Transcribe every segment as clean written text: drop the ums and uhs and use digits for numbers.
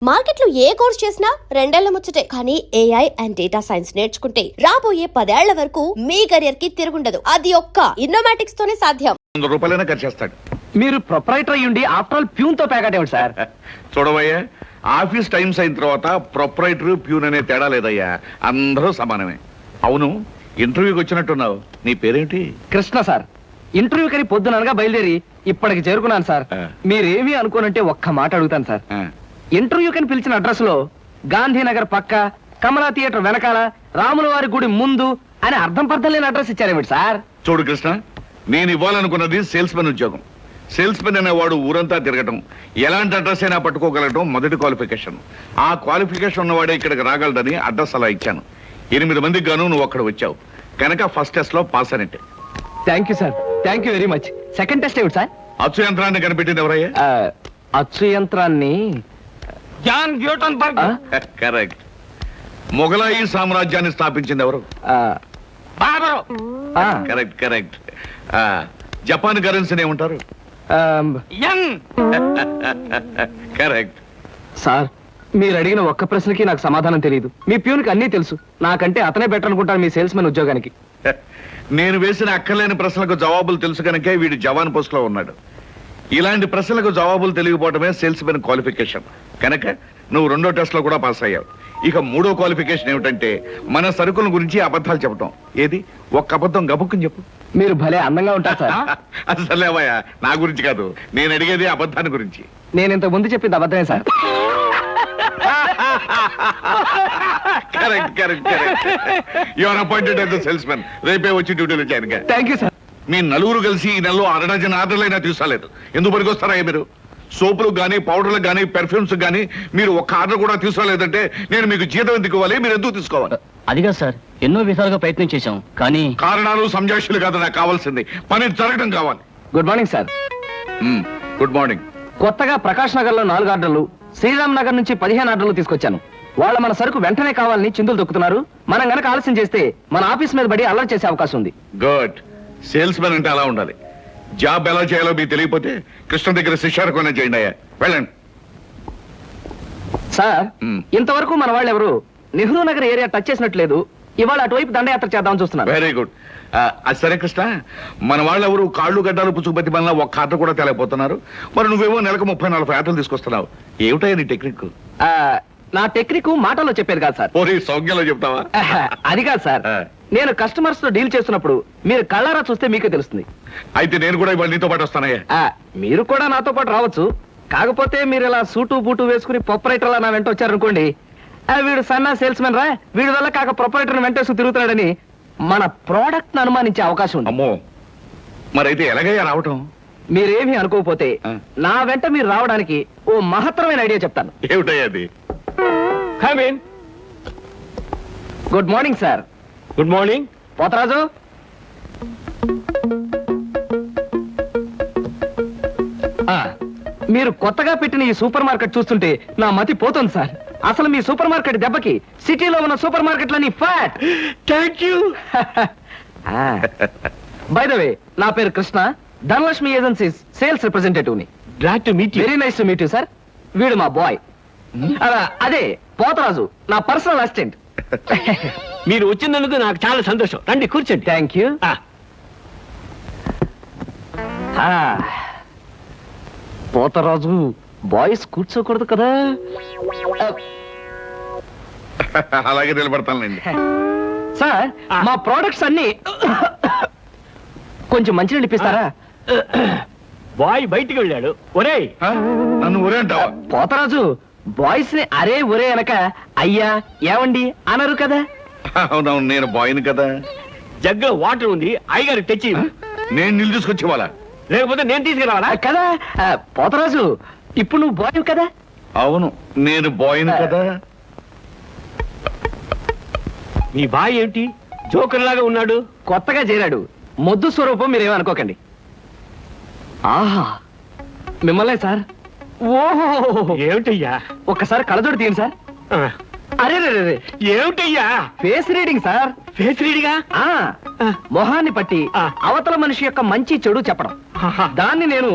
Market లో ఏ course చేసినా రెండేళ్ల ముచ్చటే. కానీ ఏఐ అండ్ డేటా సైన్స్ నేర్చుకుంటే రాబోయే 10 ఏళ్ల వరకు మీ కెరియర్ కి తిరుగుండదు. అది ఒక్క ఇన్నోమాటిక్స్ తోనే సాధ్యం. ₹100 ఖర్చు చేస్తాడు. మీరు ప్రొపరైటర్ అయ్యుండి ఆఫ్టర్ ఆల్ ప్యూన్ తో పేకాటేమిటి సార్? చూడవయ్యా, ఆఫీస్ టైమ్స్ అయిన తర్వాత ప్రొపరైటర్ ప్యూన్ అనే తేడా లేదయ్యా, అందరూ సమానమే. అవును, ఇంటర్వ్యూకి వచ్చినట్టున్నావు, నీ పేరేంటి? కృష్ణ సార్. ఇంటర్వ్యూ కని పొద్దుననగా బయలుదేరి ఇప్పటికి చేరుకున్నాను సార్. మీరేమీ అనుకోనంటే ఒక్క మాట అడుగుతాను సార్. ఇంటర్వ్యూ కని పిలిచిన అడ్రస్ లో గాంధీనగర్ పక్క, కమలా థియేటర్ వెనకాల, రాముల వారి గుడి ముందు అని అర్థం పర్థం లేని అడ్రస్ ఇచ్చారేమిటి సార్? చూడు కృష్ణ, నేను ఇవ్వాలనుకున్నది సేల్స్ మెన్ ఉద్యోగం. సేల్స్ మెన్ అనేవాడు ఊరంతా తిరగటం, ఎలాంటి అడ్రస్ అయినా పట్టుకోగలగటం మొదటి క్వాలిఫికేషన్. ఆ క్వాలిఫికేషన్ ఉన్నవాడే ఇక్కడికి రాగలడని అడ్రస్ అలా ఇచ్చాను. 8 మందికి గాను నువ్వు అక్కడ వచ్చావు కనుక ఫస్ట్ టెస్ట్ లో పాస్ అనేట్టే. Thank you sir, thank you very much. Second test ఏమిటి సార్? అచ్చు యంత్రాన్ని కనిపెట్టింది ఎవరయ్యా? అచ్చు యంత్రాన్ని జాన్ న్యూటన్బర్గ్. కరెక్ట్. మొఘలాయి సామ్రాజ్యాన్ని స్థాపించింది ఎవరు? Correct correct. జపాన్ కరెన్సీని ఏమంటారు? కరెక్ట్. సార్, మీరు అడిగిన ఒక్క ప్రశ్నకి నాకు సమాధానం తెలియదు. మీ ప్యూన్కి అన్నీ తెలుసు. నాకంటే అతనే బెటర్ అనుకుంటాను మీ సేల్స్ మెన్ ఉద్యోగానికి. నేను వేసిన అక్కర్లేని ప్రశ్నలకు జవాబులు తెలుసు కనుకే వీడు జవాన్ పోస్ట్ లో ఉన్నాడు. ఇలాంటి ప్రశ్నలకు జవాబులు తెలియకపోవడమే సేల్స్ మెన్ క్వాలిఫికేషన్. కనుక నువ్వు 2వ టెస్ట్ లో కూడా పాస్ అయ్యావు. ఇక 3వ క్వాలిఫికేషన్ ఏమిటంటే మన సరుకుల గురించి అబద్ధాలు చెప్పడం. ఏది ఒక్క అబద్ధం గబుక్కుని చెప్పు. మీరు భలే అందంగా ఉంటారు సార్. అసలేవయ్యా, నా గురించి కాదు, నేను అడిగేది అబద్ధాన్ని గురించి. నేను ఇంతకు ముందు చెప్పింది అబద్ధమే sir. Correct correct correct. You are appointed as the salesmen. రేపే వచ్చి డ్యూటీలో జాయిన్ గా. Thank you sir. మీ నలుగురు కలిసి ఈ నెలలో 6 డజన్ ఆర్డర్లైనా తీసుకోలేదు. ఎందుకు పనికొస్తారా మీరు? సోపులకు గానీ, పౌడర్లకు గానీ, పెర్ఫ్యూమ్స్ గానీ మీరు ఒక్క ఆర్డర్ కూడా తీసుకోలేదంటే నేను మీకు జీతం ఎందుకు ఇవ్వాలి? మీరు ఎందుకు తీసుకోవాలి? అదిగా సార్, ఎన్నో విధాలుగా ప్రయత్నం చేశాం కానీ కారణాలు సంజాషులు కాదు నాకు కావాల్సింది, పని జరగడం కావాలి. Good morning sir. Good morning. కొత్తగా ప్రకాష్ నగర్ లో 4 ఆర్డర్లు, శ్రీరామ్ నగర్ నుంచి 15 ఆర్డర్లు తీసుకొచ్చాను. వాళ్ళ మన సరుకు వెంటనే కావాలని చిందులు దొక్కుతున్నారు. మనం గనక ఆలస్యం చేస్తే మన ఆఫీస్ మీద పడి అల్లరి చేసే అవకాశం ఉంది. గుడ్. సేల్స్ మెన్ అంటే అలా ఉండాలి. జాబ్ ఎలా చేయాలో మీకు తెలియకపోతే కృష్ణ దగ్గర శిష్యారకమైనా చేయండి అయ్యా. వెళ్ళండి సార్. ఇంతవరకు మన వాళ్ళు ఎవరు నెహ్రూ నగర్ ఏరియా టచ్ చేసినట్లేదు. ఇవాళ అటువైపు దండయాత్ర చేద్దామని చూస్తున్నారు. Very good. అది సరే కృష్ణ, మన వాళ్ళు ఎవరు కాళ్ళు గడ్డాలు పుచ్చుకుపతి వల్ల ఒక్క ఆర్డర్ కూడా తేలేకపోతున్నారు. మరి నువ్వేమో నెలకు 30-40 ఆర్డర్లు తీసుకొస్తున్నావు. ఏమిటయ్యా నీ టెక్నిక్? నా టెక్నిక్ మాటల్లో చెప్పేది కాదు సార్. పోనీ సౌజ్ఞలో చెప్తావా? అది కాదు సార్. నేను కస్టమర్స్ తో డీల్ చేస్తున్నప్పుడు మీరు కళ్ళారా చూస్తే మీకే తెలుస్తుంది. అయితే నేను కూడా ఇవాళ నీతో పాటు వస్తానయ్యా. మీరు కూడా నాతో పాటు రావచ్చు. కాకపోతే మీరు ఇలా సూటు బూటు వేసుకుని ప్రొపరైటర్ నా వెంట వచ్చారనుకోండి, వీడు సన్నా సేల్స్ మెన్ రా, వీడి వల్ల కాక ప్రొపరైటర్ వెంటేసుకు తిరుగుతున్నాడని మన ప్రోడక్ట్ ను అనుమానించే అవకాశం ఉంది. అమ్మో, మరైతే ఎలాగయ్యా రావటం? మీరేమీ అనుకోకపోతే నా వెంట మీరు రావడానికి ఓ మహత్తరమైన ఐడియా చెప్తాను. ఏమిటయ్యా అది? Good morning sir. Good morning. Potharaju, మీరు కొత్తగా పెట్టిన ఈ సూపర్ మార్కెట్ చూస్తుంటే నా మతి పోతుంది సార్. అసలు మీ సూపర్ మార్కెట్ దెబ్బకి సిటీలో ఉన్న సూపర్ మార్కెట్లన్నీ fat. Thank you. By the way, నా పేరు Krishna, Dhanalakshmi agencies sales representative ని. Glad to meet you. Very nice to meet you sir. వీడు మా బాయ్. అదే పోతరాజు, నా పర్సనల్ అసిస్టెంట్. మీరు వచ్చినందుకు నాకు చాలా సంతోషం. రండి కూర్చోండి. Thank you. పోతరాజు, బాయ్స్ కూర్చోకూడదు కదా? అలాగే నిలబడతానులేండి. సార్, మా ప్రోడక్ట్స్ అన్ని కొంచెం మంచినీళ్ళు ఇప్పిస్తారా? బాయ్ బయటికి వెళ్ళాడు. ఒరేయ్, నన్ను ఒరే అంటావా? పోతరాజు, బాయ్స్ ని అరే ఒరే అనక అయ్యా ఏమండి అనరు కదా? అవునవును, నేను బాయ్ని కదా. జగ్గులో వాటర్ ఉంది, అయ్యగారికి తెచ్చి. నేను నీళ్ళు తీసుకొచ్చి ఇవ్వాలా? లేకపోతే నేను తీసుకురావాలా? కదా పోతరాజు, ఇప్పుడు నువ్వు బాయ్ కదా? అవును, నేను బాయ్ని కదా. మీ బాయ్ ఏంటి జోకర్ లాగా ఉన్నాడు? కొత్తగా చేరాడు. మొద్దు స్వరూపం మీరేమనుకోకండి. ఆహా, మిమ్మల్నే సార్. ఓహో, ఏమిటయ్యా? ఒక్కసారి కళ్ళజోడు తీయండి సార్. అరే ఏమిటయ్యా? Face reading sir. ఫేస్ రీడింగా? మొహాన్ని పట్టి అవతల మనిషి యొక్క మంచి చెడు చెప్పడం. దాన్ని నేను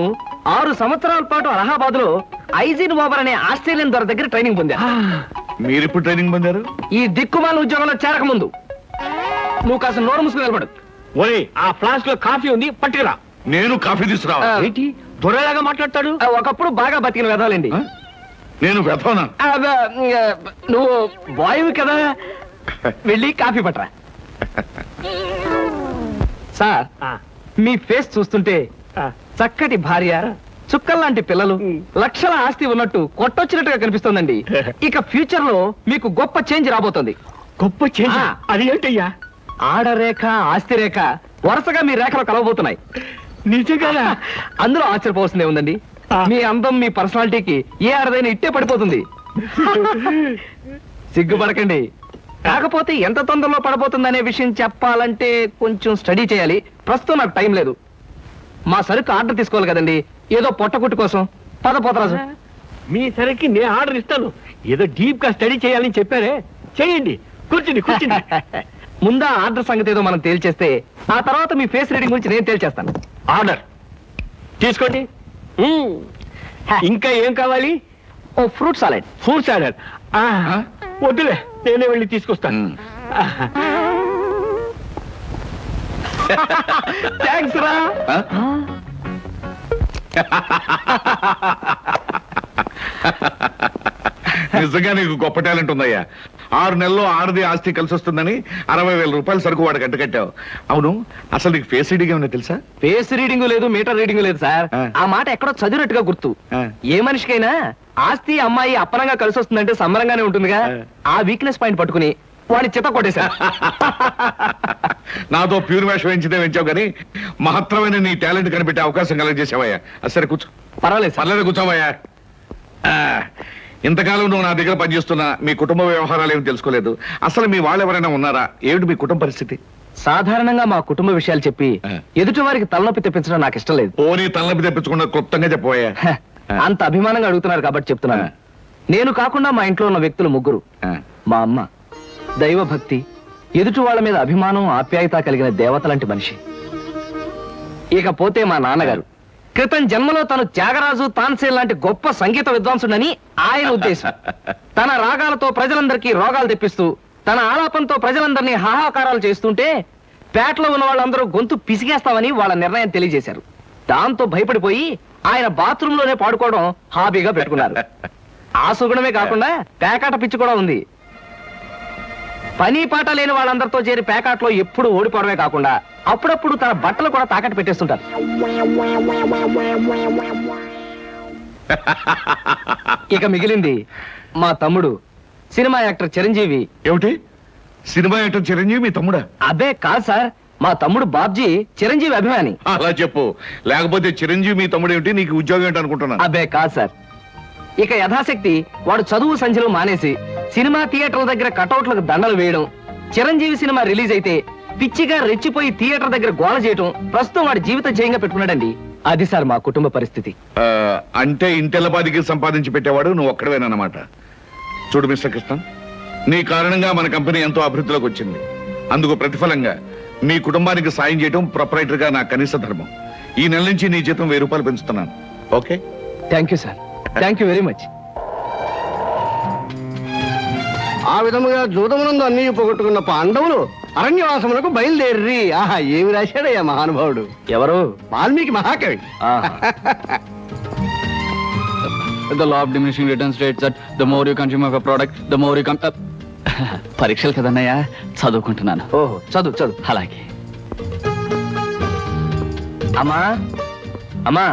6 సంవత్సరాల పాటు అలహాబాద్ లో ఐజిన్ ఓవర్ అనే ఆస్ట్రేలియన్ దొర దగ్గర ట్రైనింగ్ పొందా. మీరు ఇప్పుడు ట్రైనింగ్ పొందారు? ఈ దిక్కుమాల ఉద్యోగంలో చేరక ముందు. నువ్వు కాస్త నోరు మూసుకుని నిలబడు. ఒరే ఆ ఫ్లాస్క్ లో కాఫీ ఉంది, పట్టుకురా. నేను కాఫీ తీసుకురా. ఏంటి దొరలాగా మాట్లాడతాడు? ఒకప్పుడు బాగా బతికిన వెదవాలండి. నేను వెతవనా? నువ్వు బాయ్ కదా, వెళ్ళి కాఫీ పట్టరా. సార్, ఆ, మీ ఫేస్ చూస్తుంటే ఆ. చక్కటి భార్య, చుక్కల్లాంటి పిల్లలు, లక్షల ఆస్తి ఉన్నట్టు కొట్టొచ్చినట్టుగా కనిపిస్తోందండి. ఇక ఫ్యూచర్ లో మీకు గొప్ప చేంజ్ రాబోతుంది. గొప్ప చేంజ్. ఆ. అది ఏంటయ్యా? ఆడరేఖ, ఆస్తి రేఖ వరుసగా మీ రేఖలో కలవబోతున్నాయి. నిజంగా? అందులో ఆశ్చర్యపోవాల్సిందే ఉందండి. ఆ. మీ అందం, మీ పర్సనాలిటీకి ఏ ఆడదైనా ఇట్టే పడిపోతుంది. సిగ్గుపడకండి. కాకపోతే ఎంత తొందరలో పడబోతుందనే విషయం చెప్పాలంటే కొంచెం స్టడీ చేయాలి. ప్రస్తుతం నాకు టైం లేదు. మా సరుకు ఆర్డర్ తీసుకోవాలి కదండి, ఏదో పొట్టకుట్టు కోసం. పద పోతరాజు. మీ సరికి నేను ఆర్డర్ ఇస్తాను. ఏదో డీప్ గా స్టడీ చేయాలని చెప్పారే, చేయండి. కూర్చుని కూర్చుని. ముందా ఆర్డర్ సంగతి ఏదో మనం తేల్చేస్తే ఆ తర్వాత మీ ఫేస్ రీడింగ్ గురించి నేను తేల్చేస్తాను. ఆర్డర్ తీసుకోండి. ఇంకా ఏం కావాలి? ఓ ఫ్రూట్ సాలెడ్. Fruit salad. వద్దులే, నేనే వెళ్ళి తీసుకొస్తాను. థ్యాంక్స్ రా. నిజంగా నీకు గొప్ప టాలెంట్ ఉందయ్యా. 6 నెలల్లో ఆడది ఆస్తి కలిసి వస్తుందని 60,000 రూపాయలు సరుకు వాడికి కట్టావు. అవును, అసలు నీకు ఫేస్ రీడింగ్ ఏమన్నా తెలుసా? ఫేస్ రీడింగ్ లేదు, మీటర్ రీడింగ్ లేదు సార్. ఆ మాట ఎక్కడో చదివినట్టుగా గుర్తు. ఏ మనిషికైనా ఆస్తి అమ్మాయి అప్పనంగా కలిసి వస్తుందంటే సంబరంగానే ఉంటుందిగా. ఆ వీక్నెస్ పాయింట్ పట్టుకుని వాడి చిత్త కొట్టేశా. నాతో ప్యూర్ వేషం వేయించితే వేయించావు కానీ మహత్తరమైన నీ టాలెంట్ కనిపెట్టే అవకాశం కలగజేసావయ్యా. సరే కూర్చో. పర్వాలేదు సార్. పర్లేదు కూర్చోవయ్యా. ఇంతకాలం నువ్వు నా దగ్గర పనిచేస్తున్నా మీ కుటుంబ వ్యవహారాలు ఏమి తెలుసుకోలేదు. అసలు మీ వాళ్ళు ఎవరైనా ఉన్నారా? ఏమిటి మీ కుటుంబ పరిస్థితి? సాధారణంగా మా కుటుంబ విషయాలు చెప్పి ఎదుటి వారికి తలనొప్పి తెప్పించడం నాకు ఇష్టం లేదు. పోనీ తలనొప్పి తెప్పించకుండా క్లుప్తంగా చెప్పబోయా. అంత అభిమానంగా అడుగుతున్నారు కాబట్టి చెప్తున్నాను. నేను కాకుండా మా ఇంట్లో ఉన్న వ్యక్తులు 3. మా అమ్మ దైవభక్తి, ఎదుటి వాళ్ళ మీద అభిమానం, ఆప్యాయత కలిగిన దేవత లాంటి మనిషి. ఇకపోతే మా నాన్నగారు క్రితం జన్మలో తను త్యాగరాజు, తాన్సేన్ లాంటి గొప్ప సంగీత విద్వాంసుడని ఆయన ఉద్దేశం. తన రాగాలతో ప్రజలందరికీ రోగాలు తెప్పిస్తూ, తన ఆలాపంతో ప్రజలందరినీ హాహాకారాలు చేస్తుంటే పేటలో ఉన్న వాళ్ళందరూ గొంతు పిసిగేస్తామని వాళ్ళ నిర్ణయం తెలియజేశారు. దాంతో భయపడిపోయి ఆయన బాత్రూమ్ లోనే పాడుకోవడం హాబీగా పెట్టుకున్నారు. ఆ సుగుణమే కాకుండా పేకాట పిచ్చి కూడా ఉంది. పని పాట లేని వాళ్ళందరితో చేరి పేకాట్లో ఎప్పుడు ఓడిపోవడమే కాకుండా అప్పుడప్పుడు తన బట్టలు కూడా తాకట్టు పెట్టేస్తుంటారు. ఇక మిగిలింది మా తమ్ముడు సినిమా యాక్టర్ చిరంజీవి. ఏమిటి, సినిమా యాక్టర్ చిరంజీవి మీ తమ్ముడా? అబ్బే కాదు సార్, మా తమ్ముడు బాబ్జీ చిరంజీవి అభిమాని. అలా చెప్పు, లేకపోతే చిరంజీవి మీ తమ్ముడు ఏమిటి, నీకు ఉద్యోగం ఏంటి అనుకుంటున్నాను. అబ్బే కాదు సార్. ఇక యథాశక్తి వాడు చదువు సంధ్యలు మానేసి సినిమా థియేటర్ల దగ్గర కటౌట్లకు దండలు వేయడం, చిరంజీవి సినిమా రిలీజ్ అయితే పిచ్చిగా రెచ్చిపోయి థియేటర్ దగ్గర గోల చేయడం ప్రస్తుతం వాడి జీవిత జయంగా పెట్టుకున్నాడండి. అది సార్ మా కుటుంబ పరిస్థితి. అంటే ఇంటెల్లపాదికి సంపాదించి పెట్టేవాడు నువ్వు ఒక్కడవేనన్నమాట. చూడు మిస్టర్ కృష్ణ, నీ కారణంగా మన కంపెనీ ఎంతో అభివృద్ధిలోకి వచ్చింది. అందుకు ప్రతిఫలంగా మీ కుటుంబానికి సాయం చేయడం ప్రొపరైటర్ గా నా కనీస ధర్మం. ఈ నెల నుంచి నీ జీతం 1000 రూపాయలు పెంచుతున్నాను. Okay? Thank you sir. Thank you very much. ఆ విధముగా జూదమునందు అన్ని పోగొట్టుకున్న పాండవులు అరణ్యవాసములకు బయలుదేరి. ఆహా, ఏమి రాశాడయ్యా మహానుభావుడు. ఎవరు? వాల్మీకి మహాకవి. The law of diminishing returns states that the more you consume of a product, the more you పరీక్షలు కదన్నయ్యా, చదువుకుంటున్నాను. ఓహో, చదువు చదువు. అలాగే. అమ్మా అమ్మా.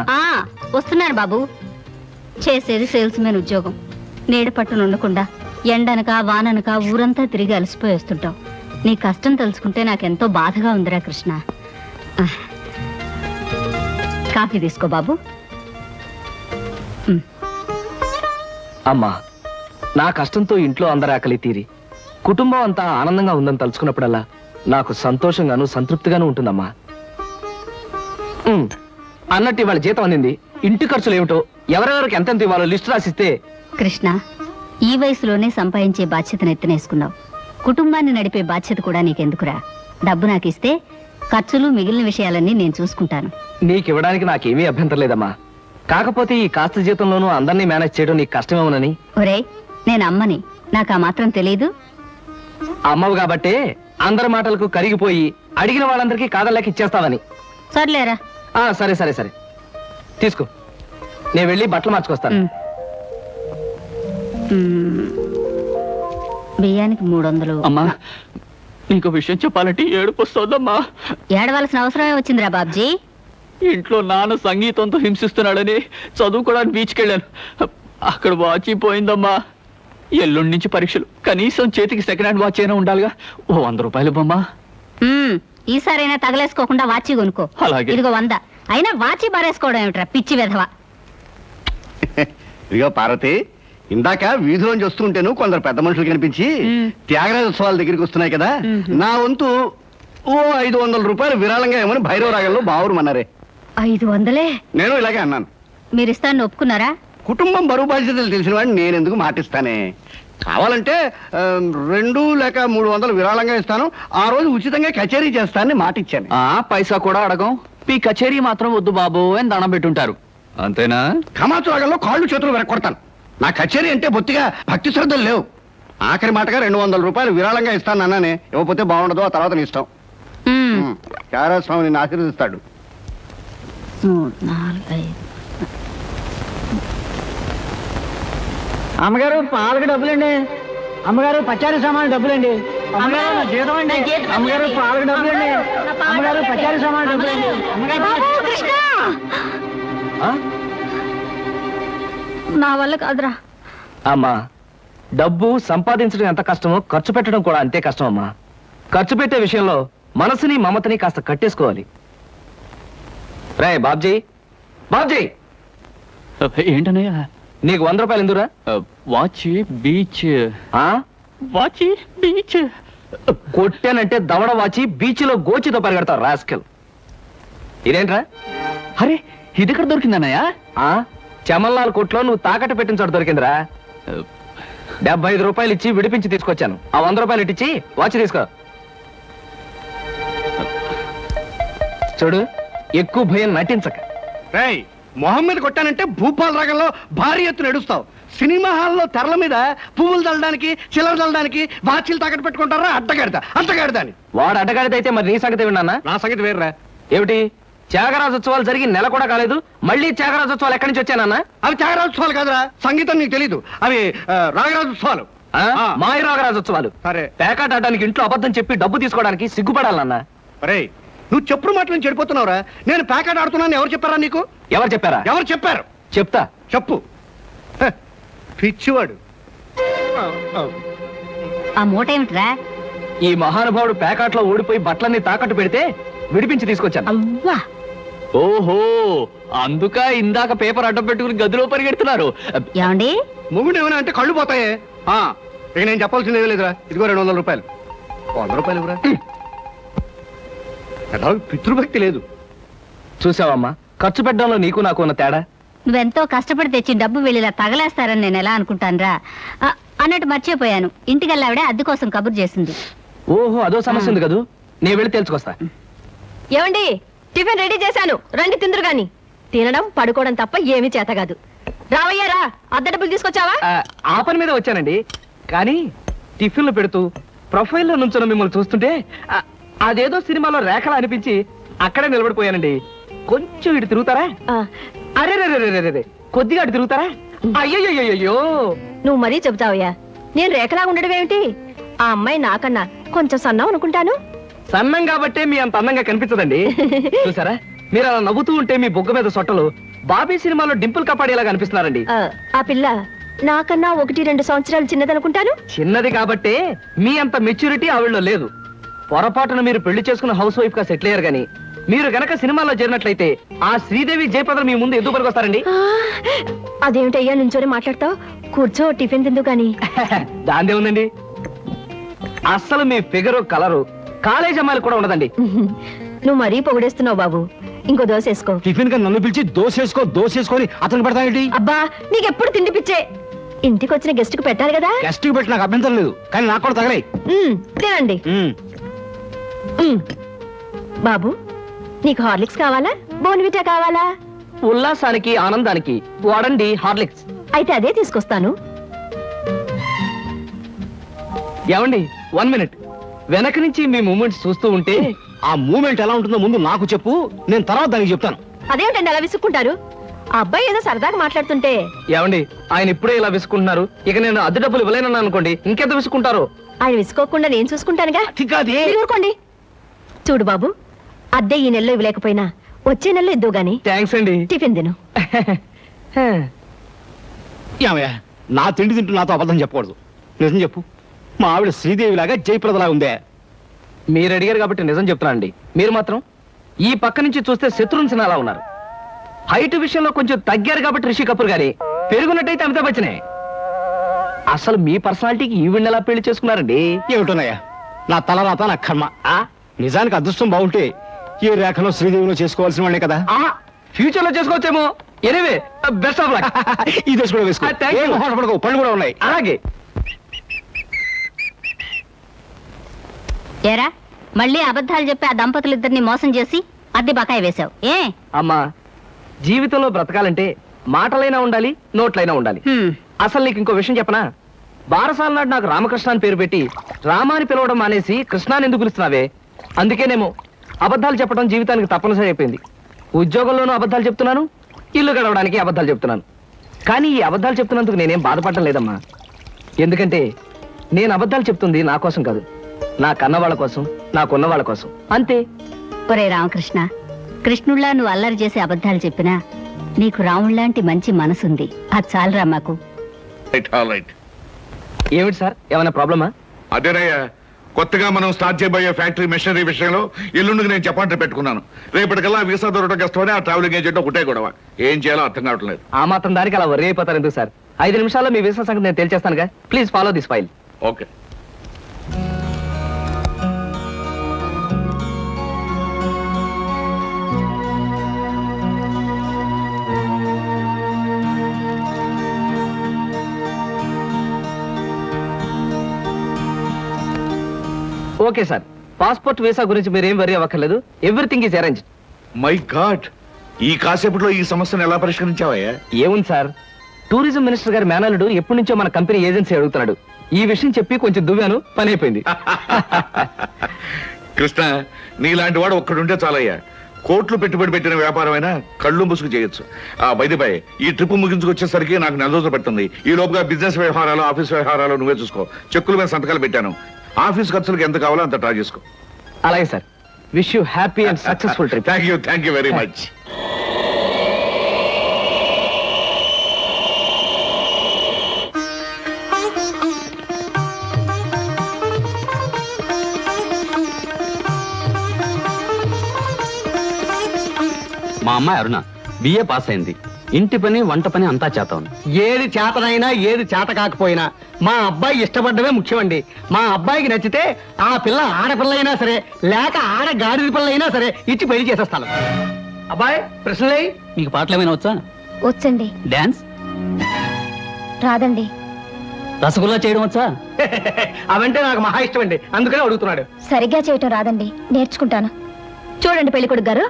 వస్తున్నాను బాబు. చేసేది సేల్స్ మెన్ ఉద్యోగం. నీడ పట్టున ఉండకుండా ఎండనక వాననక ఊరంతా తిరిగి అలసిపోయి వస్తుంటావు. నీ కష్టం తెలుసుకుంటే నాకెంతో బాధగా ఉందిరా కృష్ణ. కాఫీ తీసుకో బాబు. అమ్మా, నా కష్టంతో ఇంట్లో అందరి ఆకలి తీరి కుటుంబం అంతా ఆనందంగా ఉందని తలుచుకున్నప్పుడల్లా నాకు సంతోషంగాను సంతృప్తిగాను ఉంటుందమ్మా. అన్నట్టు ఇవాళ జీతం అందింది. ఇంటి ఖర్చులు ఏమిటో, ఎవరెవరికి ఎంతెంత ఇవ్వాలో లిస్టు రాసిస్తే. కృష్ణ, ఈ వయసులోనే సంపాదించే బాధ్యతను ఎత్తనేసుకున్నావు. కుటుంబాన్ని నడిపే బాధ్యత కూడా నీకెందుకురా? డబ్బు నాకు ఇస్తే ఖర్చులు మిగిలిన విషయాలన్నీ నేను చూసుకుంటాను. నీకివ్వడానికి నాకేమీ అభ్యంతరం లేదమ్మా. కాకపోతే ఈ కాస్త జీతంలోనూ అందరినీ మేనేజ్ చేయడం నీకు కష్టమేమోనని. ఒరేయ్, నేను అమ్మని, నాకు ఆ మాత్రం తెలీదు. అమ్మవు కాబట్టే అందరి మాటలకు కరిగిపోయి అడిగిన వాళ్ళందరికీ కాదలేక ఇచ్చేస్తావని. సర్లేరా. సరే సరే సరే తీసుకో, నేను వెళ్ళి బట్టలు మార్చుకొస్తాను. బియ్యానికి 300. అమ్మా నీకు విషయం చెప్పాలంటే ఏడుపు వస్తుందమ్మా. ఏడవలసిన అవసరమే వచ్చిందిరా బాబ్జీ. ఇంట్లో నాన్న సంగీతంతో హింసిస్తున్నాడని చదువుకోవడానికి బీచ్కి వెళ్ళాను. అక్కడ వాచ్ పోయిందమ్మా. ఎల్లుండి నుంచి పరీక్షలు, కనీసం చేతికి సెకండ్ హ్యాండ్ వాచ్ అయినా ఉండాలిగా. ఓ 100 రూపాయలు బొమ్మా. ఈసారైనా తగలేసుకోకుండా వాచి కొనుక్కో. అలాగే. ఇదిగో 100. అయినా వాచి బారేసుకోవడం ఏమిట్రా పిచ్చి వెధవ. ఇదిగో పార్వతి, ఇందాక వీధిలోంచి వస్తుంటేను కొందరు పెద్ద మనుషులు కనిపించి త్యాగరాజోత్సవాల దగ్గరికి వస్తున్నాయి కదా, నా వంతు ఓ 500 రూపాయలు విరాళంగా ఏమని భైరవ రాగంలో బావురమన్నారే. 500? నేను ఇలాగే అన్నాను. మీరిస్తాను ఒప్పుకున్నారా? కుటుంబం బరువు బాధ్యతలు తెలిసిన వాడిని నేను ఎందుకు మాటిస్తానే. కావాలంటే 2 లేక 300 విరాళంగా ఇస్తాను, ఆ రోజు ఉచితంగా కచేరీ చేస్తానని మాటిచ్చాను. పైసా కూడా అడగం, మీ కచేరీ మాత్రం వద్దు బాబు అని దండం పెట్టుంటారు. అంతేనా? కమాచు రాగంలో కాళ్ళు చేతులు వెరకొడతాను. నా కచేరీ అంటే బొత్తిగా భక్తి శ్రద్ధలు లేవు. ఆఖరి మాటగా 200 రూపాయలు విరాళంగా ఇస్తాను అన్నానే. ఇవ్వకపోతే బాగుండదు, ఆ తర్వాత నీ ఇష్టం. చారాస్వామి నిన్ను ఆశీర్వదిస్తాడు. 3, 4, 5. అమ్మగారు పాలకు డబ్బులండి. అమ్మగారు పచారీ సామాన్ డబ్బులండి. అమ్మగారు నా జీతం అండి. అమ్మగారు పాలకు డబ్బులండి. అమ్మగారు పచారీ సామాన్ డబ్బులండి. నా వల్ల కాదురా. అమ్మా, డబ్బు సంపాదించడం ఎంత కష్టమో ఖర్చు పెట్టడం కూడా అంతే కష్టం అమ్మా. ఖర్చు పెట్టే విషయంలో మనసుని మమతని కాస్త కట్టేసుకోవాలి. రే బాబ్జీ, బాబ్జీ, ఏంటనయ్యా? నీకు 100 రూపాయలు ఎందురా? Watch beach. వాచి బీచ్ కొట్టానంటే దవడ వాచి బీచ్ లో గోచితో పరిగెడతావు రాస్కెల్. ఇదేంట్రా? అరే ఇది ఎక్కడ దొరికిందన్నయ్యా? చమల్లాల్ కొట్లో నువ్వు తాకట్టు పెట్టిన చోట దొరికిందిరా. 75 రూపాయలు ఇచ్చి విడిపించి తీసుకొచ్చాను. ఆ 100 రూపాయలు ఇట్టించి వాచ్ తీసుకో. చూడు, ఎక్కువ భయం నటించక. రేయ్, మొహం మీద కొట్టానంటే భూపాల్ రాగంలో భారీ ఎత్తున ఎడుస్తావు. సినిమా హాల్లో తెరల మీద పువ్వులు చల్లడానికి, చిల్లర చల్లడానికి వాచీలు తాకట్టు పెట్టుకుంటారా? అడ్డగాడిదా అని. వాడు అడ్డగాడిదైతే మరి నీ సంగతి విన్నానా? నా సంగతి వేర్రా. ఏమిటి, త్యాగరాజోత్సవాలు జరిగి నెల కూడా కాలేదు, మళ్ళీ త్యాగరాజోత్సవాలు ఎక్కడి నుంచి వచ్చానన్నా? అవి త్యాగరాజోత్సవాలు కాదురా, సంగీతం నీకు తెలీదు. అవి రాగరాజోత్సవాలు. మాయ రాగరాజోత్సవాలు. సరే, పేకాట ఆడడానికి ఇంట్లో అబద్ధం చెప్పి డబ్బు తీసుకోవడానికి సిగ్గుపడాలన్నా? రేయ్, నువ్వు చెప్పుడు మాటలు నుంచి చెడిపోతున్నావురా. నేను ప్యాకెట్ ఆడుతున్నాను ఎవరు చెప్పారా నీకు? ఎవరు చెప్పారా? ఎవరు చెప్పారు? చెప్తా, చెప్పు. పిచ్చివాడు. ఆ మూట ఏమిట్రా? ఈ మహానుభావుడు పేకాట్లో ఓడిపోయి బట్టలన్నీ తాకట్టు పెడితే విడిపించి తీసుకొచ్చాను. అవ్వా, ఓహో, అందుక ఇందాక పేపర్ అడ్డం పెట్టుకుని గదిలో పరిగెడుతున్నారు. ఏమండి? మొగుడు ఏమైనా అంటే కళ్ళు పోతాయే. ఇక నేను చెప్పాల్సింది ఏమీ లేదురా. ఇదిగో 200 రూపాయలు. 100 రూపాయలు ఇవ్వరా. పితృభక్తి లేదు. చూసావమ్మా, ఖర్చు పెట్టడంలో నీకు నాకు ఉన్న తేడా. నువ్వెంతో కష్టపడి తెచ్చి డబ్బు వెళ్ళిలా తగలేస్తారని నేను ఎలా అనుకుంటానురా. అన్నట్టు మర్చిపోయాను, ఇంటికెళ్ళావిడే అద్దె కోసం కబురు చేసింది. ఓహో, అదో సమస్య ఉంది కదూ. నేను వెళ్ళి తెలుసుకొస్తా. ఏమండి, టిఫిన్ రెడీ చేశాను, రండి తిందురు గాని. తినడం పడుకోవడం తప్ప ఏమీ చేత కాదు. రావయ్యారా, అద్దె డబ్బులు తీసుకొచ్చావా? ఆ పని మీద వచ్చానండి. కానీ టిఫిన్లు పెడుతూ ప్రొఫైల్లో నుంచున్న మిమ్మల్ని చూస్తుంటే అదేదో సినిమాలో రేఖలా అనిపించి అక్కడే నిలబడిపోయానండి. కొంచెం ఇటు తిరుగుతారా? అరే రే, కొద్దిగా అటు తిరుగుతారా? అయ్యయ్యో, నువ్వు మరీ చెబుతావయ్యా. నేను రేఖలా ఉండడం ఏమిటి? ఆ అమ్మాయి నాకన్నా కొంచెం సన్నం అనుకుంటాను. సన్నం కాబట్టే మీ అంత అందంగా కనిపించదండి. చూసారా, మీరు అలా నవ్వుతూ ఉంటే మీ బొగ్గ మీద సొట్టలు బాబీ సినిమాలో డింపుల్ కపాడేలా కనిపిస్తున్నారండి. ఆ పిల్ల నాకన్నా 1-2 సంవత్సరాలు చిన్నదనుకుంటాను. చిన్నది కాబట్టే మీ అంత మెచ్యూరిటీ ఆవిడలో లేదు. పొరపాటున మీరు పెళ్లి చేసుకున్న హౌస్ వైఫ్ గా సెటిల్ అయ్యారు గానీ మీరు గనక సినిమాలో చేరినట్లయితే ఆ శ్రీదేవి జయప్రద మీ ముందు ఎందుకు పనికొస్తారండి? అదేమిటయ్యా నుంచోనే మాట్లాడతావు? కూర్చో, టిఫిన్ తిందు గాని. దాందే ఉందండి. అస్సలు మీ ఫిగరు కలరు కాలేజ్ అమ్మాయిలు కూడా ఉండదండి. నువ్వు మరీ పొగిడేస్తున్నావు బాబు. ఇంకో దోశ వేసుకో. టిఫిన్ గా నన్ను పిలిచి దోసేసుకొని అతను పెడతానేంటి? అబ్బా, నీకెప్పుడు తిండి పిచ్చే. ఇంటికి వచ్చిన గెస్ట్ కు పెట్టాలి కదా. గెస్ట్ కి పెట్టి నాకు అభ్యంతరం లేదు, కానీ నాకు కూడా తగలే. తినండి. బాబు, నీకు హార్లిక్స్ కావాలా, బోన్విటా కావాలా? ఉల్లాసానికి ఆనందానికి వాడండి హార్లిక్స్. అయితే అదే తీసుకొస్తాను. ఏమండి 1 మినిట్, వెనక నుంచి మీ మూమెంట్స్ చూస్తూ ఉంటే ఆ మూమెంట్ ఎలా ఉంటుందో ముందు నాకు చెప్పు, నేను తర్వాత దానికి చెప్తాను. అదేమిటండి అలా విసుక్కుంటారు? ఆ అబ్బాయి ఏదో సరదాగా మాట్లాడుతుంటే. ఏమండి ఆయన ఇప్పుడే ఇలా విసుకుంటున్నారు, ఇక నేను అద్దె డబ్బులు ఇవ్వలేనన్నా అనుకోండి ఇంకెంత విసుకుంటారు. ఆయన విసుకోకుండా నేను చూసుకుంటానుగా. మీరు ఊరుకోండి. చూడు బాబు, అద్దె ఈ నెలలో ఇవ్వలేకపోయినా వచ్చే నెలలో ఇద్దు గాని. థ్యాంక్స్ అండి. టిఫిన్ తిను. ఏమయ్యా, నా తిండి తింటూ నాతో అబద్ధం చెప్పకూడదు. నిజం చెప్పు, మా ఆవిడ శ్రీదేవిలాగా జయప్రదలా ఉందే? మీరు అడిగారు కాబట్టి నిజం చెప్తున్నా అండి. మీరు మాత్రం ఈ పక్క నుంచి చూస్తే శత్రుఘ్న సిన్హా ఉన్నారు. హైట్ విషయంలో కొంచెం తగ్గారు కాబట్టి రిషి కపూర్ గారి, పెరుగున్నట్టయితే అమితాబ్ బచ్చనే. అసలు మీ పర్సనాలిటీకి ఈవిడ ఎలా పెళ్లి చేసుకున్నారండి? ఏమిటోనయ్యా, నా తలరాత నా కర్మ. నిజానికి అదృష్టం బాగుంటే ఏ రేఖలో శ్రీదేవిలో చేసుకోవాల్సిన వాళ్ళే కదా. ఫ్యూచర్ లో చేసుకోవచ్చేమో. Anyway best of luck. ఈ దశ కూడా వేసుకో. Thank you. ఏం మొహాట పడకు, పళ్ళు కూడా ఉన్నాయి. అలాగే. ఏరా, మళ్ళీ అబద్ధాలు చెప్పి ఆ దంపతులిద్దరిని మోసం చేసి అద్దె బకాయి వేశావు ఏ? అమ్మా, జీవితంలో బ్రతకాలంటే మాటలైనా ఉండాలి, నోట్లైనా ఉండాలి. అసలు నీకు ఇంకో విషయం చెప్పనా? బారసాల నాడు నాకు రామకృష్ణ అని పేరు పెట్టి రామాని పిలవడం మానేసి కృష్ణాని ఎందుకు పిలుస్తున్నావే? అందుకేనేమో అబద్ధాలు చెప్పడం జీవితానికి తప్పనిసరి అయిపోయింది. ఉద్యోగంలోనూ అబద్ధాలు చెప్తున్నాను, ఇల్లు గడవడానికి అబద్ధాలు చెప్తున్నాను. కానీ ఈ అబద్ధాలు చెప్తున్నందుకు నేనేం బాధపడటం లేదమ్మా. ఎందుకంటే నేను అబద్ధాలు చెప్తుంది నా కోసం కాదు, నా కన్న వాళ్ళ కోసం, నాకున్న వాళ్ళ కోసం, అంతే. ఒరే రామకృష్ణ, కృష్ణుళ్ళ నువ్వు అల్లరి చేసే అబద్ధాలు చెప్పినా నీకు రాముళ్లాంటి మంచి మనసుంది. అది చాలరా మాకు. ఏమిటి సార్, ఏమైనా ప్రాబ్లమా? అదేనయ్యా, కొత్తగా మనం స్టార్ట్ చేయబోయే ఫ్యాక్టరీ మెషినరీ విషయంలో ఎల్లుండికి నేను చెప్పంటే పెట్టుకున్నాను. రేపటికల్లా వీసా దొరకడం కష్టమని ఆ ట్రావెలింగ్ ఏజెంట్ ఒకటే గొడవ. ఏం చేయాలో అర్థం కావట్లేదు. ఆ మాత్రం దానికి అలా వర్రీ అయిపోతారు ఎందుకు సార్? 5 నిమిషాల్లో మీ వీసా సంగతి నేను తేల్చేస్తానుగా. Please follow this file. Okay. Okay sir, passport visa గురించి మీరేం వరీ అవ్వక్కర్లేదు. Everything is arrange. My god, ఈ కాసేపట్లో ఈ సమస్యను ఎలా పరిష్కరించావయ్యా? ఏముంది సార్, టూరిజం మినిస్టర్ గారి మేనల్లుడు ఎప్పటి నుంచో మన కంపెనీ ఏజెన్సీ అడుగుతున్నాడు. ఈ విషయం చెప్పి కొంచెం దువ్వాను, పని అయిపోయింది. కృష్ణ, నీలాంటి వాడు ఒక్కడుంటే చాలయ్యా. కోట్లు పెట్టుబడి పెట్టిన వ్యాపారమైనా కళ్ళు ముసుగు చేయొచ్చు. బై ఈ ట్రిప్ ముగించుకొచ్చేసరికి నాకు 4 రోజులు పడుతుంది. ఈ లోపుగా బిజినెస్ వ్యవహారాలు, ఆఫీస్ వ్యవహారాలు నువ్వే చూసుకో. చెక్కుల మీద సంతకాలు పెట్టాను. ఆఫీస్ ఖర్చులకు ఎంత కావాలో అంత డ్రా చేసుకో. అలాగే sir. Wish you happy and successful trip. Thank you very much. మా అమ్మాయి అరుణ బిఏ పాస్ అయింది. ఇంటి పని, వంట పని అంతా చేతాను. ఏది చేతనైనా ఏది చేత కాకపోయినా మా అబ్బాయి ఇష్టపడ్డమే ముఖ్యమండి. మా అబ్బాయికి నచ్చితే ఆ పిల్ల ఆడపిల్ల అయినా సరే, లేక ఆడ గాడిద పిల్ల అయినా సరే ఇచ్చి పెళ్లి చేసేస్తాను. అబ్బాయి ప్రశ్నలే. మీకు పాటలు ఏమైనా వచ్చా? వచ్చండి. డాన్స్ రాదండి. రసగుల్లా చేయడం వచ్చా? అవంటే నాకు మహా ఇష్టం అండి, అందుకనే అడుగుతున్నాడు. సరిగ్గా చేయటం రాదండి, నేర్చుకుంటాను. చూడండి పెళ్లికొడుకు గారు,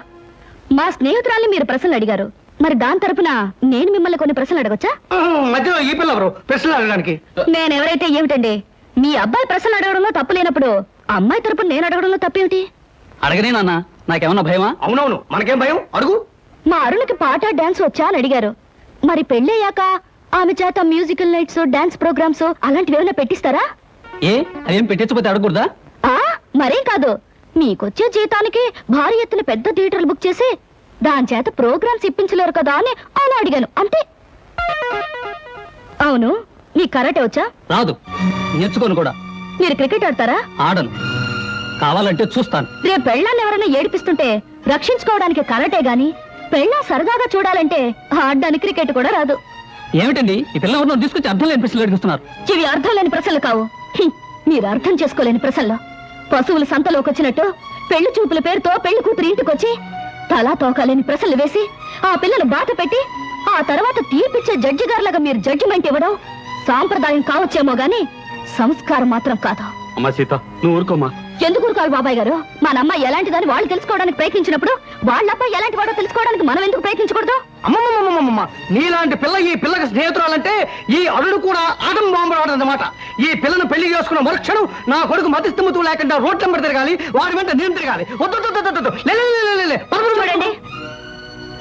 మా స్నేహితురాల్ని మీరు ప్రశ్నలు అడిగారు, మరి దాని తరపున నేను మిమ్మల్ని కొన్ని ప్రశ్నలు అడగొచ్చా? మధ్యలో ఈ పిల్ల ఎవరు ప్రశ్నలు అడగడానికి? నేనెవరైతే ఏమిటండి? మీ అబ్బాయి ప్రశ్నలు అడగడంలో తప్పు లేనప్పుడు అమ్మాయి తరపున నేను అడగడంలో తప్పేమిటి? అడగనే నాన్న, నాకేమన్నా భయమా? అవునవును, మనకేం భయం, అడుగు. మా అరుణకి పాట డాన్స్ వచ్చా అని అడిగారు. మరి పెళ్ళయ్యాక ఆమె చేత మ్యూజికల్ నైట్స్, డాన్స్ ప్రోగ్రామ్స్ అలాంటివి ఏమైనా పెట్టిస్తారా? ఏ అదేం పెట్టించకపోతే అడగకూడదా? మరేం కాదు, మీకొచ్చే జీతానికి భారీ ఎత్తున పెద్ద థియేటర్లు బుక్ చేసి దాని చేత ప్రోగ్రామ్స్ ఇప్పించలేరు కదా అని అలా అడిగాను, అంతే. అవును, మీకు కరాటే వచ్చా? రాదు, నేర్చుకోను కూడా. మీరు క్రికెట్ ఆడతారా? ఆడను, కావాలంటే చూస్తాను. రేపు పెళ్ళాన్ని ఎవరైనా ఏడిపిస్తుంటే రక్షించుకోవడానికి కరాటే గాని, పెళ్ళా సరదాగా చూడాలంటే ఆడడానికి క్రికెట్ కూడా రాదు. ఏమిటండి ఈ పిల్ల ఎవరినో తీసుకొచ్చి అర్థం లేని ప్రశ్నలు అడిగిస్తున్నారు? ఇవి అర్థం లేని ప్రశ్నలు కావు, మీరు అర్థం చేసుకోలేని ప్రశ్నలు. పశువులు సంతలోకి వచ్చినట్టు పెళ్లి చూపుల పేరుతో పెళ్లి కూతురు ఇంటికొచ్చి తలా తోకాలేని ప్రశ్నలు వేసి ఆ పిల్లలు బాధ పెట్టి ఆ తర్వాత తీర్పిచ్చే జడ్జి గారులాగా మీరు జడ్జిమెంట్ ఇవ్వడం సాంప్రదాయం కావచ్చేమో గాని సంస్కారం మాత్రం కాదు. అమ్మా సీత, నువ్వు ఊరుకోమ్మా. ఎందుకు ఊరుకోవాలి బాబాయ్ గారు? మన అమ్మాయి ఎలాంటిదని వాళ్ళు తెలుసుకోవడానికి ప్రయత్నించినప్పుడు వాళ్ళ అబ్బాయి ఎలాంటి వాడో తెలుసుకోవడానికి మనం ఎందుకు ప్రయత్నించకూడదు? అమ్మమ్మమ్మమ్మమ్మ, నీలాంటి పిల్ల ఈ పిల్లకి స్నేహితురాలంటే ఈ అల్లుడు కూడా ఆటం బాంబరాడు అన్నమాట. ఈ పిల్లను పెళ్లి చేసుకున్న మరుక్షణం నా కొడుకు మతిస్థిమతు లేకుండా రోడ్ల వెంబడి తిరగాలి, వాడి వెంట నేను తిరగాలి. చూడండి,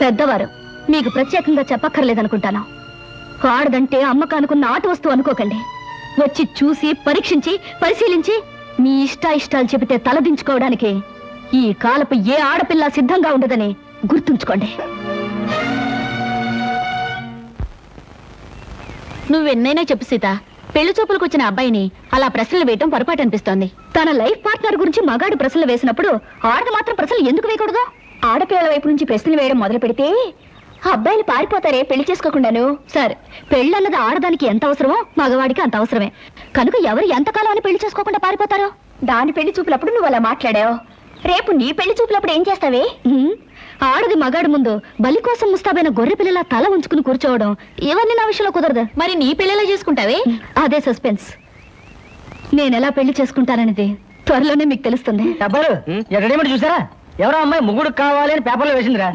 పెద్దవారు మీకు ప్రత్యేకంగా చెప్పక్కర్లేదనుకుంటాను. ఆడదంటే అమ్మకానుకున్న ఆట వస్తువు అనుకోకండి. వచ్చి చూసి పరీక్షించి పరిశీలించి మీ ఇష్టాలు చెబితే తలదించుకోవడానికి ఈ కాలపు ఏ ఆడపిల్ల సిద్ధంగా ఉండదని గుర్తుంచుకోండి. నువ్వెన్నైనా చెప్పు సీత, పెళ్లి చూపులకు వచ్చిన అబ్బాయిని అలా ప్రశ్నలు వేయటం పొరపాటు అనిపిస్తోంది. తన లైఫ్ పార్ట్నర్ గురించి మగాడు ప్రశ్నలు వేసినప్పుడు ఆడది మాత్రం ప్రశ్నలు ఎందుకు వేయకూడదు? ఆడపిల్లల వైపు నుంచి ప్రశ్నలు వేయడం మొదలు పెడితే అబ్బాయిలు పారిపోతారే పెళ్లి చేసుకోకుండాను. సరే, పెళ్ళన్నది ఆడదానికి ఎంత అవసరమో మగవాడికి అంత అవసరమే. కనుక ఎవరు ఎంతకాలం అని పెళ్లి చేసుకోకుండా పారిపోతారో? దాని పెళ్లి చూపులప్పుడు నువ్వు అలా మాట్లాడావు, రేపు నీ పెళ్లి చూపులప్పుడు ఏం చేస్తావే? ఆడది మగాడు ముందు బలి కోసం ముస్తాబైన గొర్రె పిల్లల తల ఉంచుకుని కూర్చోవడం ఇవన్నీ నా విషయంలో కుదరదు. మరి నీ పెళ్లిలా చేసుకుంటావే? అదే సస్పెన్స్. నేనెలా పెళ్లి చేసుకుంటాననేది త్వరలోనే మీకు తెలుస్తుంది. డబ్బరు ఎక్కడేమిటి చూసారా? ఎవరో అమ్మాయి ముగ్గుడు కావాలి అని పేపర్లో వేసిందిరా.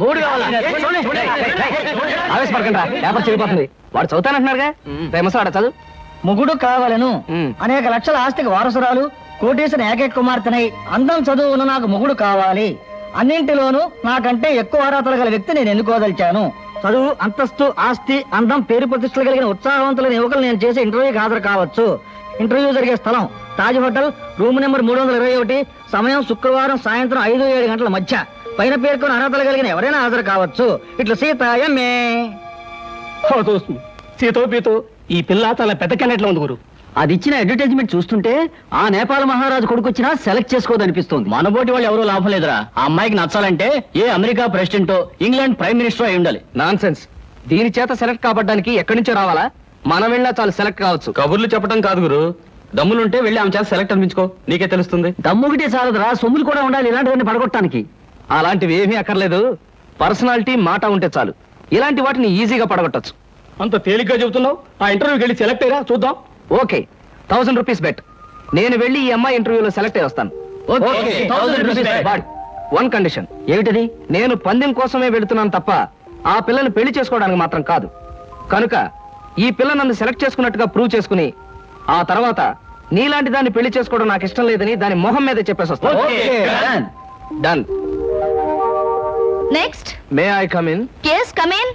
ఆవేశపడకండి, పేపర్ చెడిపోతుంది. వాడు చదువుతానంటున్నారుగా, ముసలాడ చదువు. ముగుడు కావాలను, అనేక లక్షల ఆస్తికి వారసురాలు, కోటేశ్వర ఏకైక కుమార్తెనై అందం చదువును నాకు ముగుడు కావాలి. అన్నింటిలోనూ నాకంటే ఎక్కువ అర్హతలు గల వ్యక్తి నేను ఎన్నుకోదలిచాను. చదువు, అంతస్తు, ఆస్తి, అందం, పేరు ప్రతిష్టలు కలిగిన ఉత్సాహవంతులైన యువకులు నేను చేసే ఇంటర్వ్యూకి హాజరు కావచ్చు. ఇంటర్వ్యూ జరిగే స్థలం తాజ్ హోటల్, రూమ్ నెంబర్ 321, సమయం శుక్రవారం సాయంత్రం 5-7 గంటల మధ్య. పైన పేర్కొని అర్హతలు కలిగిన ఎవరైనా హాజరు కావచ్చు. ఇట్లా సీత ఎంఏ. సీతో పీతో ఈ పిల్ల చాలా పెద్ద కెనెట్లో ఉంది గురు. అది ఇచ్చిన అడ్వర్టైజ్మెంట్ చూస్తుంటే ఆ నేపాల మహారాజు కొడుకు వచ్చినా సెలెక్ట్ చేసుకోదనిపిస్తుంది. మనబోటి వాళ్ళు ఎవరో లాభం లేదురా. ఆ అమ్మాయికి నచ్చాలంటే ఏ అమెరికా ప్రెసిడెంటో ఇంగ్లాండ్ ప్రైమ్ మినిస్టర్ అయి ఉండాలి. Non sense. దీని చేత సెలెక్ట్ కాబడ్డానికి ఎక్కడి నుంచో రావాలా? మనం వెళ్ళినా చాలు సెలెక్ట్ కావచ్చు. కబుర్లు చెప్పడం కాదు గురు, దమ్ములుంటే వెళ్ళి ఆమె చేత సెలెక్ట్ అనిపించుకో, నీకే తెలుస్తుంది. దమ్ముగిటే చాలదురా, సొమ్ములు కూడా ఉండాలి ఇలాంటివన్నీ పడగొట్టడానికి. అలాంటివి ఏమీ అక్కర్లేదు, పర్సనాలిటీ మాట ఉంటే చాలు. ఇలాంటి వాటిని ఈజీగా పడగొట్టచ్చు. అంత తేలిగ్గా చెబుతున్నావు. ఆ ఇంటర్వ్యూకి వెళ్ళి సెలెక్ట్ అయ్యరా చూద్దాం. Okay, 1000 rupees bet. నేను వెళ్ళి ఈ అమ్మాయి ఇంటర్వ్యూలో సెలెక్ట్ అయ్యి వస్తాను. 1000 రూపీస్ బట్ వన్ కండిషన్. ఏమిటది? నేను పందెం కోసమే వెళుతున్నాను తప్ప ఆ పిల్లని పెళ్లి చేసుకోవడానికి మాత్రం కాదు. కనుక ఈ పిల్ల నన్ను సెలెక్ట్ చేసుకున్నట్టుగా ప్రూవ్ చేసుకుని ఆ తర్వాత నీలాంటి దాన్ని పెళ్లి చేసుకోవడం నాకు ఇష్టం లేదని దాని మొహం మీద చెప్పేసి వస్తాను. Done. Next. May I come in? yes, come in.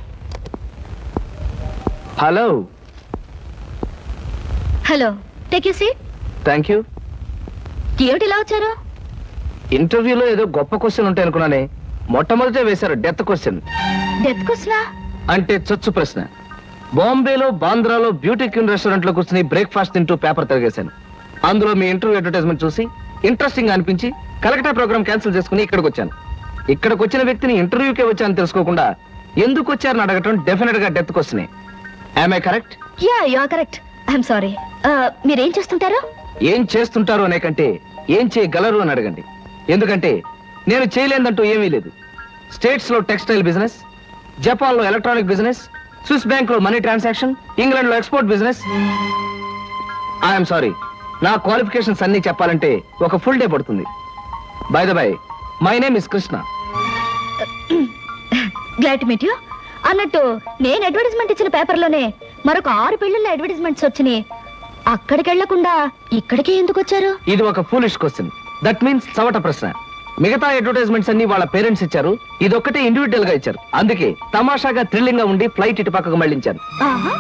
Hello. Hello, take you seat. Thank you. ఏమిటి ఇలా వచ్చారు? ఇంటర్వ్యూలో ఏదో గొప్ప క్వశ్చన్ ఉంటాయి అనుకున్నానే, మొట్టమొదటే వేశారు డెత్ క్వశ్చన్. డెత్ క్వశ్చనా? అంటే చచ్చు ప్రశ్న. బాంబేలో బాంద్రాలో బ్యూటీ క్వీన్ రెస్టారెంట్ లో కూర్చుని బ్రేక్ఫాస్ట్ తింటూ పేపర్ తిరిగేశాను. అందులో మీ ఇంటర్వ్యూ అడ్వర్టైజ్మెంట్ చూసి ఇంట్రెస్టింగ్ అనిపించి కలెక్టర్ ప్రోగ్రామ్ క్యాన్సిల్ చేసుకుని ఇక్కడికి వచ్చాను. ఇక్కడికి వచ్చిన వ్యక్తిని ఇంటర్వ్యూకే వచ్చాను తెలుసుకోకుండా ఎందుకు వచ్చారని అడగటం డెఫినెట్ గా డెత్ క్వశ్చనే. Am I correct? Yeah, you are correct. I'm sorry. మీరేం చేస్తుంటారు? ఏం చేస్తుంటారు అనే కంటే ఏం చేయగలరు అని అడగండి. ఎందుకంటే నేను చేయలేదంటూ ఏమీ లేదు. స్టేట్స్ లో టెక్స్టైల్ బిజినెస్, జపాన్ లో ఎలక్ట్రానిక్ బిజినెస్, స్విస్ బ్యాంక్ లో మనీ ట్రాన్సాక్షన్, ఇంగ్లాండ్ లో ఎక్స్పోర్ట్ బిజినెస్. ఐఎమ్ సారీ, నా క్వాలిఫికేషన్స్ అన్ని చెప్పాలంటే ఒక ఫుల్ డే పడుతుంది. By the by, my name is Krishna. Glad to meet you. అన్నట్టు నేను అడ్వర్టైజ్మెంట్ ఇచ్చిన పేపర్లోనే మరొక 6 పెళ్లిళ్ళ అడ్వర్టైజ్మెంట్స్ వచ్చినాయి. అక్కడికి వెళ్లకుండా ఇక్కడికే ఎందుకు వచ్చారు? ఇది ఒక ఫూలిష్ క్వశ్చన్. దట్ మీన్స్ చవట ప్రశ్న. మిగతా అడ్వర్టైజ్మెంట్స్ అన్ని వాళ్ళ పేరెంట్స్ ఇచ్చారు, ఇదొక్కటే ఇండివిజువల్ గా ఇచ్చారు. అందుకే తమాషాగా థ్రిల్లింగ్ గా ఉండి ఫ్లైట్ ఇటు పక్కకు మళ్ళించాను. ఆహా,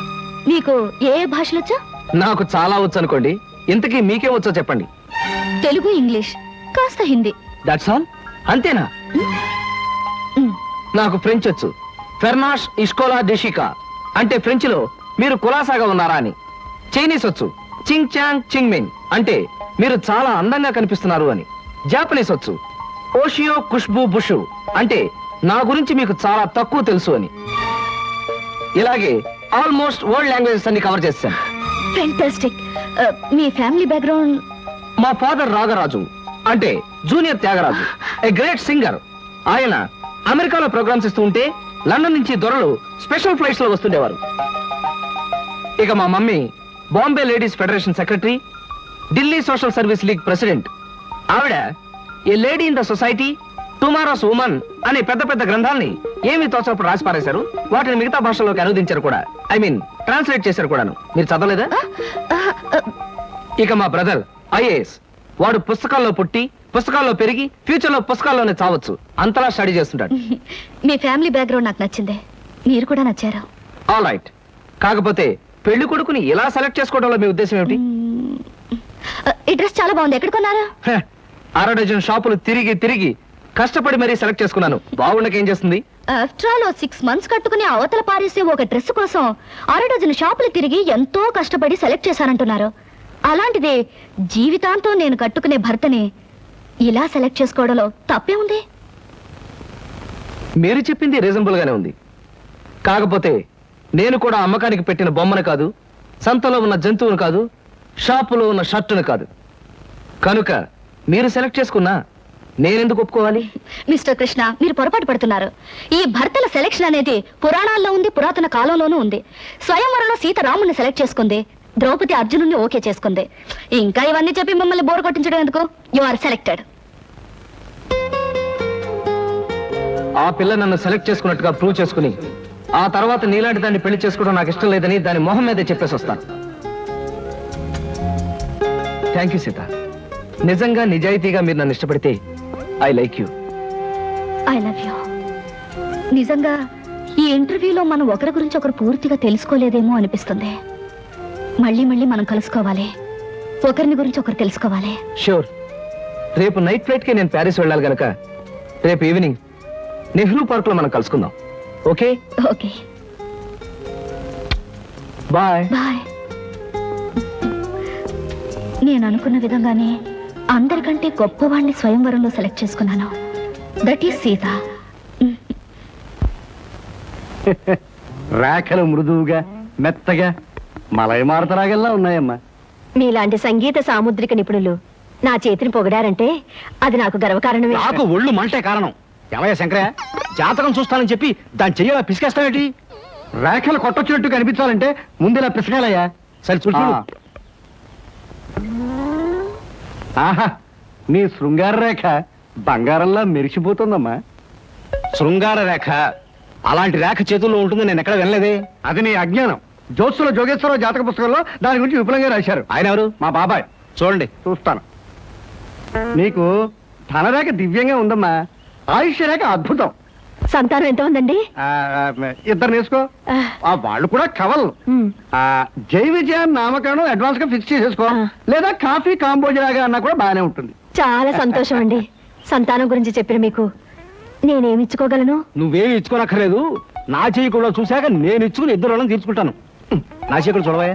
మీకు ఏ భాషలు వచ్చా? నాకు చాలా వచ్చు అనుకోండి. ఇంతకీ మీకే వచ్చో చెప్పండి. తెలుగు, ఇంగ్లీష్, కాస్త హిందీ. That's all? అంతేనా? నాకు ఫ్రెంచ్ వచ్చు. ఫెర్నాష్ ఇస్కోలా డెషికా అంటే ఫ్రెంచ్ లో మీరు కులాసాగా ఉన్నారా అని. చైనీస్ వచ్చు. చింగ్ చాంగ్ చింగ్ మింగ్ అంటే మీరు చాలా అందంగా కనిపిస్తున్నారు అని. జాపనీస్ వచ్చు. ఓషియో ఖుష్బూ బుషు అంటే నా గురించి మీకు చాలా తక్కువ తెలుసు అని. ఇలాగే ఆల్మోస్ట్ వరల్డ్ లాంగ్వేజెస్ అన్ని కవర్ చేశాను. ఫెంటాస్టిక్. మీ ఫ్యామిలీ బ్యాక్గ్రౌండ్? మా ఫాదర్ రాగరాజు అంటే junior Tyagaraju, a great singer. ఆయన అమెరికాలో ప్రోగ్రామ్స్ ఇస్తూ ఉంటే లండన్ నుంచి దొరలు స్పెషల్ ఫ్లైట్స్ లో వస్తుండేవారు. ఇక మా mummy Bombay ladies federation secretary, Delhi social service league president. ఆవిడ a lady in the society, tomorrow's woman అనే పెద్ద పెద్ద గ్రంథాలని ఏమి తోచప్పుడు రాసి పారేశారు. వాటిని మిగతా భాషల్లోకి అనువదించారు కూడా. ఐ మీన్ ట్రాన్స్లేట్ చేశారు కూడాను. మీరు చదవలేదా? ఇక మా బ్రదర్ ఐఏఎస్, వాడు పుస్తకాల్లో పుట్టి పుస్తకాల్లో పెరిగి ఫ్యూచర్ లో పుస్తకాల్లోనే చావచ్చు. అంతలా స్టడీ చేస్తుంటాడు. మీ ఫ్యామిలీ బ్యాక్గ్రౌండ్ నాకు నచ్చింది. మీరు కూడా నచ్చారు. All right. కాకపోతే పెళ్లి కొడుకుని ఇలా సెలెక్ట్ చేసుకోవడంలో మీ ఉద్దేశం ఏమిటి? ఈ డ్రెస్ చాలా బాగుంది. ఎక్కడ కొన్నారు? అర డజన్ షాపులు తిరిగి తిరిగి కష్టపడి మరీ సెలెక్ట్ చేసుకున్నాను. బాగుండకేం చేస్తుంది? ఆఫ్టర్ ఆల్ 6 months కట్టుకుని అవతల పారేసే ఒక డ్రెస్ కోసం 6 డజన్ షాపులు తిరిగి ఎంతో కష్టపడి సెలెక్ట్ చేశానంటున్నారు. అలాంటిది జీవితాంతం నేను కట్టుకునే భర్తని ఇలా సెలెక్ట్ చేసుకోవడంలో తప్పే ఉంది. మీరు చెప్పింది రీజనబుల్ గానే ఉంది. కాకపోతే నేను కూడా అమ్మకానికి పెట్టిన బొమ్మను కాదు, సంతలో ఉన్న జంతువును కాదు, షాపులో ఉన్న షర్టును కాదు. కనుక మీరు సెలెక్ట్ చేసుకున్నా నేనెందుకు ఒప్పుకోవాలి? మిస్టర్ కృష్ణ, మీరు పొరపాటు పడుతున్నారు. ఈ భర్తల సెలెక్షన్ అనేది పురాణాల్లో ఉంది, పురాతన కాలంలోనూ ఉంది. స్వయంవరంలో సీత రాముని సెలెక్ట్ చేసుకుంది, ద్రౌపది అర్జునుడిని ఓకే చేసుకుంది. ఇంకా ఇవన్నీ చెప్పి మిమ్మల్ని బోర్ కొట్టించడం ఎందుకు? You are selected. ఆ పిల్ల నన్ను సెలెక్ట్ చేసుకున్నట్టుగా ప్రూవ్ చేసుకుని ఆ తర్వాత నీలాంటి దాన్ని పెళ్లి చేసుకోవడం నాకు ఇష్టం లేదని దాని మొహం మీదే చెప్పేసి వస్తాను. Thank you Sita. నిజంగా నిజాయితీగా మీరు నన్ను ఇష్టపడితే I like you. I love you. నిజంగా ఈ ఇంటర్వ్యూలో మనం ఒకరి గురించి ఒకరు పూర్తిగా తెలుసుకోలేదేమో అనిపిస్తుంది. మళ్ళీ మళ్ళీ మనం కలుసుకోవాలి, ఒకరిని గురించి ఒకరు తెలుసుకోవాలి. షూర్. రేపు నైట్ ఫ్లైట్ కి నేను ప్యారిస్ వెళ్ళాలి గనక రేపు ఈవినింగ్ నెహ్రూ పార్క్ లో మనం కలుసుకుందాం. ఓకే? Okay, bye. బాయ్. నేను అనుకున్న విధంగానే అందరికంటే గొప్పవాణ్ణి స్వయంవరంలో సెలెక్ట్ చేసుకున్నాను. That is Sita. రేఖలు మృదువుగా మెత్తగా మలయమారతరాగల్లా ఉన్నాయమ్మా. మీలాంటి సంగీత సాముద్రిక నిపుణులు నా చేతిని పొగిడారంటే అది నాకు గర్వకారణమే. నాకు ఒళ్ళు మంటే కారణం. ఏమయ్య శంకరయ్య, జాతకం చూస్తానని చెప్పి దాని చెయ్యాల పిసికేస్తావేటి? రేఖలు కొట్టొచ్చినట్టు కనిపించాలంటే ముందులా పిసకాలయ్యా. సరే చూడు. ఆహా, నీ శృంగార రేఖ బంగారంలా మెరిసిపోతుందమ్మా. శృంగార రేఖ అలాంటి రేఖ చేతుల్లో ఉంటుంది నేను ఎక్కడ వినలేదే. అది నీ అజ్ఞానం. జ్యోత్సుల జోగేశ్వరరావు జాతక పుస్తకంలో దాని గురించి విపులంగా రాశారు. ఆయన ఎవరు? మా బాబాయ్. చూడండి, చూస్తాను. నీకు ధనరేఖ దివ్యంగా ఉందమ్మా. ఆయుష్య రేఖ అద్భుతం. సంతానం ఎంత ఉందండి? ఇద్దరు నేర్చుకో. వాళ్ళు కూడా కవల్. జై విజయాన్ని నామకరణం అడ్వాన్స్ గా ఫిక్స్ చేసేసుకో. లేదా కాఫీ కాంబోజరాగా అన్నా కూడా బాగానే ఉంటుంది. చాలా సంతోషం అండి. సంతానం గురించి చెప్పిన మీకు నేనేమి ఇచ్చుకోగలను? నువ్వేమి ఇచ్చుకోనక్కర్లేదు. నా చెయ్యి కూడా చూశాక నేను ఇచ్చుకుని ఇద్దరు వాళ్ళని తీర్చుకుంటాను. నా చెయ్యి కూడా చూడవా.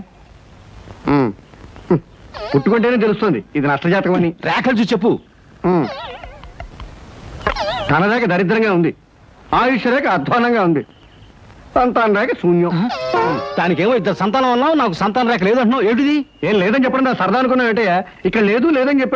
పుట్టుకుంటేనే తెలుస్తుంది ఇది నష్టజాతకం అని. రేఖలు చూసి చెప్పు. ధనరేఖ దరిద్రంగా ఉంది, ఆయుష్ రేఖ అధ్వానంగా ఉంది, సంతాన రేఖ శూన్యం. దానికేమో ఇద్దరు సంతానం అన్నావు, నాకు సంతాన రేఖ లేదంటున్నావు. ఏమిటిది? ఏం లేదని చెప్పడం నా సరదా అనుకున్నావు ఏంటయ్యా? ఇక్కడ లేదు లేదని చెప్పి